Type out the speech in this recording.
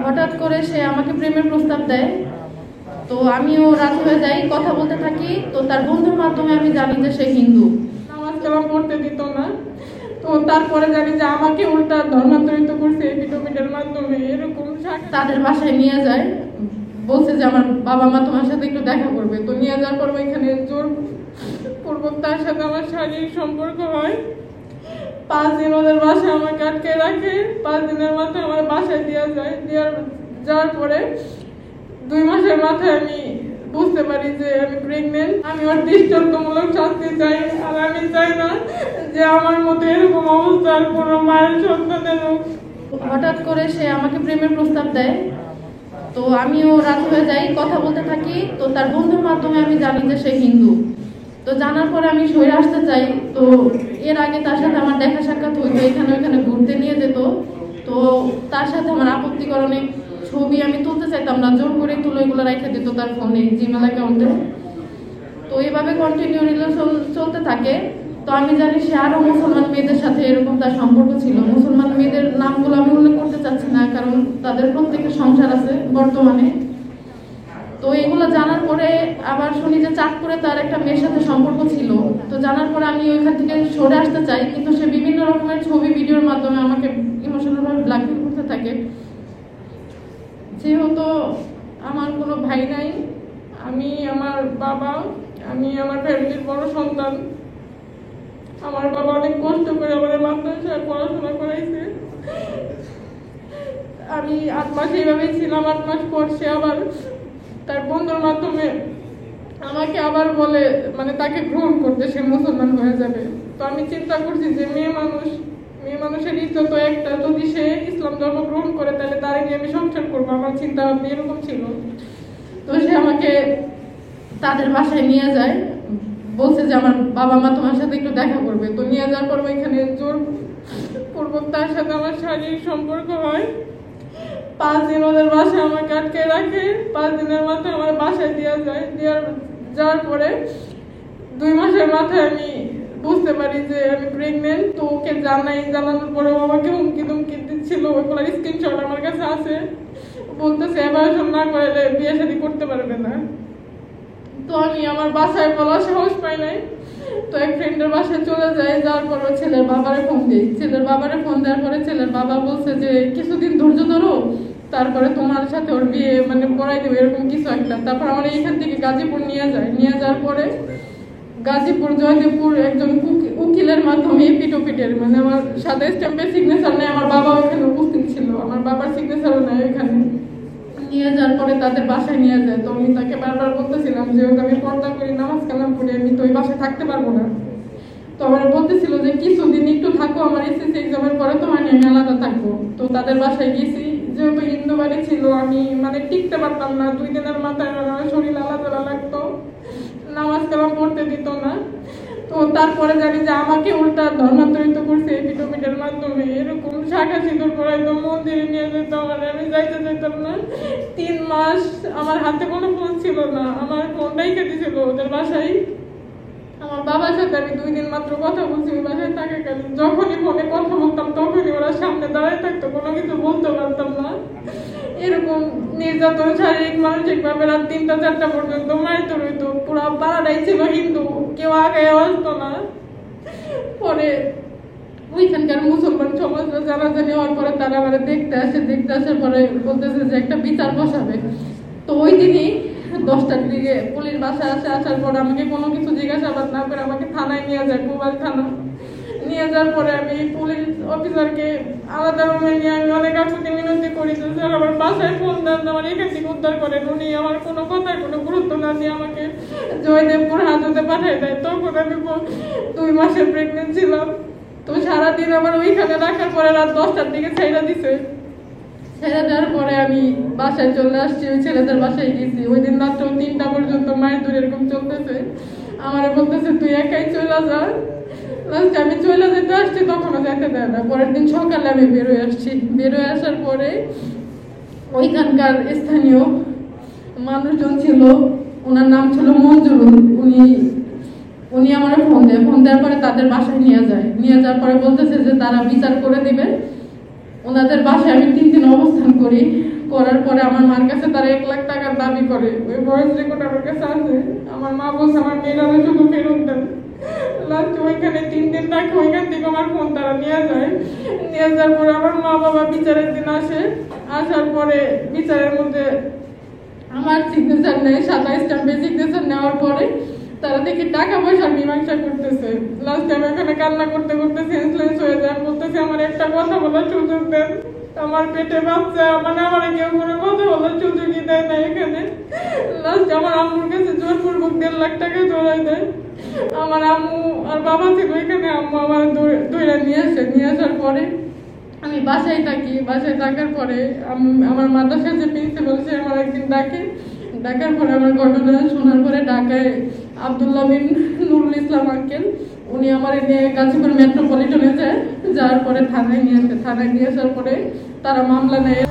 হঠাৎ করে সে আমাকে প্রেমের প্রস্তাব দেয়। তো আমিও রাজি হয়ে যাই, কথা বলতে থাকি। তো তার বন্ধুর মাধ্যমে আমি জানি যে সে হিন্দু। নামাজ কালাম পড়তে দিত না। তো তারপরে জানি যে আমাকে উল্টা ধর্মান্তরিত করছে এপিটোপিটের মাধ্যমে। এরকম তাদের বাসায় নিয়ে যায়, বলছে যে আমার বাবা মা তোমার সাথে একটু দেখা করবে। তো নিয়ে যাওয়ার পর ওইখানে জোর পূর্বক তার সাথে আমার শারীরিক সম্পর্ক হয়। 5 দিন ওদের বাসায় আমাকে আটকে রাখে। 5 দিনের মাথায় আমার বাসায় যাওয়ার পরে 2 মাসের মাথায় আমি বুঝতে পারি যে আমি প্রেগনেন্ট। আমি ওর দৃষ্টান্তমূলক শাস্তি চাই। আর আমি চাই না যে আমার মতো এরকম অবস্থা আর কোনো মায়ের সন্তানের হোক। হঠাৎ করে সে আমাকে প্রেমের প্রস্তাব দেয়। তো আমিও রাজি হয়ে যাই, কথা বলতে থাকি। তো তার বন্ধুর মাধ্যমে আমি জানি যে সে হিন্দু। তো জানার পরে আমি সরে আসতে চাই। তো এর আগে তার সাথে আমার দেখা সাক্ষাৎ হইতো, এখানে ওইখানে ঘুরতে নিয়ে যেত। তো তার সাথে আমার আপত্তিকর অনেক ছবি আমি তুলতে চাইতাম না, জোর করে তুলে এগুলো রেখে দিত তার ফোনে, জিমেল অ্যাকাউন্টে। তো এইভাবে কন্টিনিউ রিলেশন চলতে থাকে। তো আমি জানি সে আরো মুসলমান মেয়েদের সাথে এরকম তার সম্পর্ক ছিল। মুসলমান মেয়েদের নামগুলো আমি উল্লেখ করতে চাচ্ছি না, কারণ তাদের প্রত্যেকের সংসার আছে বর্তমানে। তো এগুলো জানার পরে আবার শুনি যে চাঁদপুরে তার একটা মেয়ের সাথে সম্পর্ক ছিল। তো জানার পরে আমি ওইখান থেকে সরে আসতে চাই, কিন্তু সে বিভিন্ন রকমের ছবি ভিডিওর মাধ্যমে আমাকে ইমোশনালভাবে ব্ল্যাকমেল করতে থাকে। যেহেতু আমার কোনো ভাই নাই, আমি আমার ফ্যামিলির বড় সন্তান। আমার বাবা অনেক কষ্ট করে আমাদের মাদ্রাসায় পড়াশোনা করাইছে। আমি 8 মাস এইভাবেই ছিলাম। 8 মাস পর সে আবার তার বন্ধুর মাধ্যমে আমাকে আবার বলে তাকে গ্রহণ করতে, সে মুসলমান হয়ে যাবে। তো আমি চিন্তা করছি যে মেয়ে মানুষের ইজ্জত তো একটা, যদি সে ইসলাম ধর্ম গ্রহণ করে তাহলে তারে নিয়ে আমি সংসার করবো। আমার চিন্তা ভাবনা এরকম ছিল। তো সে আমাকে তাদের বাসায় নিয়ে যায়, বলছে যে আমার বাবা মা তোমার সাথে একটু দেখা করবে। তো নিয়ে যাওয়ার পর ওইখানে জোর পূর্বক তার সাথে আমার শারীরিক সম্পর্ক হয়। 5 দিন ওদের বাসায় আমাকে আটকে রাখে। 5 দিনের মাথায় আমার বাসায় যাওয়ার পরে 2 মাসের মাথায় আমি বুঝতে পারি যে আমি প্রেগনেন্ট। তো ওকে জানানোর পরেও আমাকে হুমকি দিচ্ছিল। ওইগুলোর স্ক্রিনশট আমার কাছে আছে। বলতেছে অ্যাবর্শন না করলে বিয়ে শাদী করতে পারবে না। তো আমি আমার বাসায় বলার সাহস পাই নাই। তো এক ফ্রেন্ডের বাসায় চলে যায়। যাওয়ার পর ছেলের বাবারে ফোন দিই। ছেলের বাবারে ফোন দেওয়ার পরে ছেলের বাবা বলছে যে কিছুদিন ধৈর্য ধরো, তারপরে তোমার সাথে ওর বিয়ে পড়াই দেবে, এরকম কিছু একটা। তারপর আমার এইখান থেকে গাজীপুর নিয়ে যাওয়ার পরে গাজীপুর জয়দেবপুর একজন উকিলের মাধ্যমে এপিটোপিটের আমার সাথে স্ট্যাম্পের সিগনেচার নেয়। আমার বাবা ওইখানে উপস্থিত ছিল, আমার বাবার সিগনেচারও নেয়। ওইখানে নিয়ে যাওয়ার পরে তাদের বাসায় নিয়ে যায়। তো আমি তাকে বারবার বলতেছিলাম যেহেতু আমি পর্দা করি, নামাজ কালাম করি, আমি তো ওই বাসায় থাকতে পারবো না। তো আমার বলতেছিল যে কিছুদিন একটু থাকো, আমার এসএসসি এক্সামের পরে তোমার নিয়ে আমি আলাদা থাকবো। তো তাদের বাসায় গেছি। যেহেতু হিন্দু বাড়ি ছিল, আমি টিকতে পারতাম না। 2 দিনের মাথায় শরীর আলাদা লাগতো, নামাজ কালাম পড়তে দিত না। তো তারপরে জানি যে আমাকে উল্টা ধর্মান্তরিত করছে এপিটোপিটের মাধ্যমে। এরকম শাখা সিঁদুর পরাইতো, মন্দিরে নিয়ে যেত আমার, আমি যাইতে চাইতাম না। 3 মাস আমার হাতে কোনো ফোন ছিল না, আমার ফোনটাই কেটেছিল ওদের বাসায়। আমার বাবার সাথে আমি 2 দিন মাত্র কথা বলছি ওই বাসায় থাকাকালীন। যখনই ফোনে কথা বলতাম তখনই ওরা সামনে দাঁড়ায় থাকতো, কোনো কিছু বলতে পারতাম না। এরকম নির্যাতন শারীরিক মানসিক ভাবে রাত 3টা-4টা পর্যন্ত মারতে রইতো। পুরো পাড়াটাই ছিল হিন্দু, কেউ আগে আসতো না। পরে ওইখানকার মুসলমান সমাজরা জানাজানি হওয়ার পরে তারা দেখতে আসার পরে বলতেছে যে একটা বিচার বসাবে। তো ওই দিনই 10টার দিকে পুলিশ বাসায় আসার পর আমাকে কোনো কিছু জিজ্ঞাসাবাদ না করে আমাকে থানায় নিয়ে যায়, কোবাল থানা। নিয়ে যাওয়ার পরে আমি পুলিশ অফিসারকে আলাদা রুমে নিয়ে আমি অনেক আকুতি মিনতি করি যে স্যার আমার বাসায় ফোন দেন, আমার এখান থেকে উদ্ধার করেন। উনি আমার কোনো কথায় কোনো গুরুত্ব না দিয়ে আমাকে জয়দেবপুর হাজতে পাঠিয়ে দেয়। তখন আমি 2 মাসের প্রেগনেন্ট ছিলাম। তো সারাদিন আমার ওইখানে রাখার পরে রাত 10টার দিকে ছেড়ে দিছে। ছেড়ে দেওয়ার পরে আমি বাসায় চলে আসছি, ওই ছেলেদের বাসায় গেছি। ওই দিন রাত্র 3টা পর্যন্ত মায়ের দূর এরকম চলতেছে। আমার বলতেছে তুই একাই চলে যা। আমি চলে যেতে আসছি, তখনও যেতে দেয় না। পরের দিন সকালে আমি বেরোয় আসার পরে ওইখানকার স্থানীয় মানুষজন ছিল, ওনার নাম ছিল মঞ্জুরুল। উনি আমার ফোন দেওয়ার পরে তাদের বাসায় নিয়ে যাওয়ার পরে বলতেছে যে তারা বিচার করে দিবে। ওনাদের বাসায় আমি 3 দিন অবস্থান করি। করার পরে আমার মার কাছে তারা 1 লাখ টাকার দাবি করে। ওই ভয়েস রেকর্ড আমার কাছে আছে। আমার মা বলছে আমার মেয়েরা শুধু ফেরত দেন। লাস্ট ওইখানে 3 দিন রাখে ওইখান থেকে আমার ফোন তারা নিয়ে যায়। নিয়ে যাওয়ার পরে আমার মা বাবা বিচারের দিন আসে। আসার পরে বিচারের মধ্যে আমার সিগনেচার নেয়, সাদা স্ট্যাম্পে সিগনেচার নেওয়ার পরে তারা দেখি টাকা পয়সার মীমাংসা করতেছে। লাস্ট আমি এখানে কান্না করতে করতে সেন্সলেস হয়ে যায়। বলতেছে আমার একটা কথা বলার সুযোগ দেন, আমার পেটে বাচ্চা, মানে আমার কেউ কোনো কথা বলার সুযোগই দেয় না এখানে। লাস্ট আমার আম্মুর কাছে জোরপূর্বক 1.5 লাখ টাকা ধরাই দেয়। আমার আম্মু আর বাবা ছিল এখানে, আম্মু আমার ধরে নিয়ে আসে। নিয়ে আসার পরে আমি বাসায় থাকি। বাসায় থাকার পরে আমার মাদ্রাসার যে প্রিন্সিপাল সে আমার একদিন ডাকার পরে আমার ঘটনা শোনার পরে ঢাকায় আব্দুল্লাহ বিন নুরুল ইসলাম আঙ্কেল উনি আমার নিয়ে গাজীপুর মেট্রোপলিটনে যায়। যাওয়ার পরে থানায় নিয়ে আসে। থানায় নিয়ে আসার পরে তারা মামলা নেয়।